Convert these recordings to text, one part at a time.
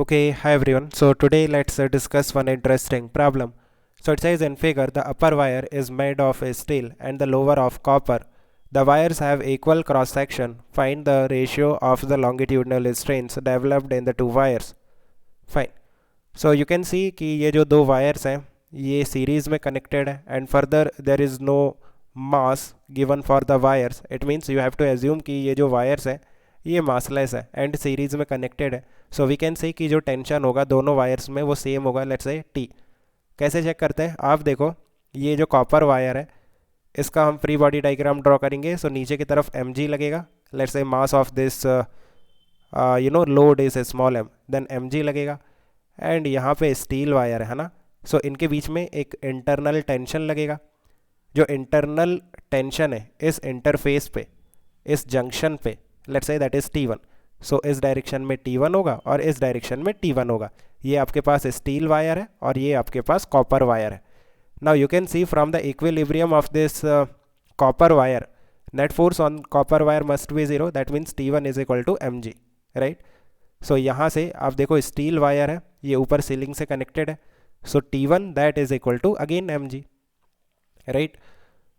Okay, hi everyone. So today let's discuss one interesting problem. So it says in figure the upper wire is made of steel and the lower of copper. The wires have equal cross section. Find the ratio of the longitudinal strains developed in the two wires. Fine. So you can see कि ये जो दो wires हैं ये series में connected है and further there is no mass given for the wires. It means you have to assume कि ये जो wires है ये massless है and series में connected है. So we can say कि जो टेंशन होगा दोनों वायर्स में वो सेम होगा, लेट्स से टी. कैसे चेक करते हैं, आप देखो ये जो कॉपर वायर है इसका हम फ्री बॉडी डायग्राम ड्रॉ करेंगे. सो नीचे की तरफ एम जी लगेगा, let's say mass of this load is small m, then m g लगेगा. एंड यहाँ पे स्टील वायर है ना, सो इनके बीच में एक इंटरनल टेंशन लगेगा. जो इंटरनल टेंशन है इस इंटरफेस पे, इस जंक्शन पे, let's say that is T1. सो इस डायरेक्शन में T1 होगा और इस डायरेक्शन में T1 होगा. ये आपके पास स्टील वायर है और ये आपके पास कॉपर वायर है. Now you can see from the equilibrium of this copper wire, net force on copper wire must be zero, that means T1 is equal to m g, right. So यहाँ से आप देखो steel wire है, ये ऊपर ceiling से connected है. So T1 that is equal to again m g, right.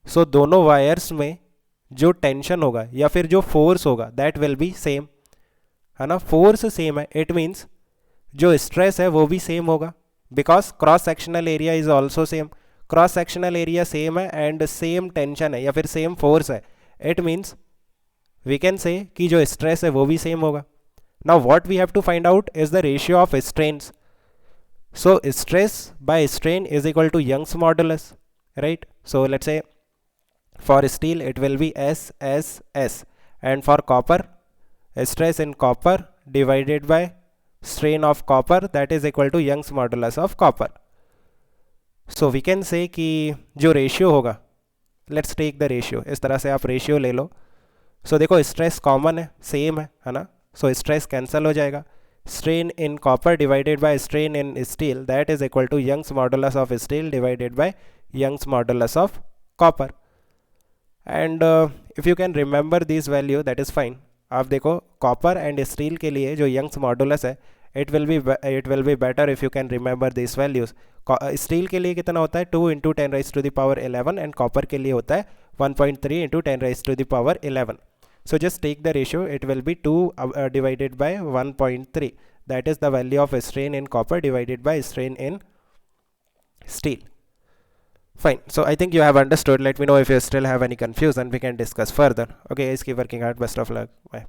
So दोनों वायर्स में जो टेंशन होगा या फिर जो फोर्स होगा दैट विल बी सेम, है ना. फोर्स सेम है, इट मीन्स जो स्ट्रेस है वो भी सेम होगा, because cross sectional area is also same. Cross sectional area same है एंड सेम टेंशन है या फिर सेम फोर्स है, it means we can say कि जो स्ट्रेस है वो भी सेम होगा. Now what we have to find out is the ratio of strains. So stress by strain is equal to Young's modulus, right. So let's say for steel it will be S and for copper stress in copper divided by strain of copper that is equal to Young's modulus of copper. So we can say कि जो ratio होगा, let's take the ratio, इस तरह से आप ratio ले लो. सो देखो stress common है, सेम है ना. सो स्ट्रेस कैंसिल हो जाएगा. strain in copper divided by strain in steel that is equal to Young's modulus of steel divided by Young's modulus of copper. And if you can remember this value that is fine. आप देखो copper and steel के लिए जो Young's modulus है it will be better if you can remember this values. Steel के लिए कितना होता है 2 into 10 raise to the power 11 and copper के लिए होता है 1.3 into 10 raise to the power 11. So just take the ratio, it will B 2 divided by 1.3, that is the value of strain in copper divided by strain in steel. Fine. So I think you have understood. Let me know if you still have any confusion. We can discuss further. Okay, guys, keep working hard. Best of luck. Bye.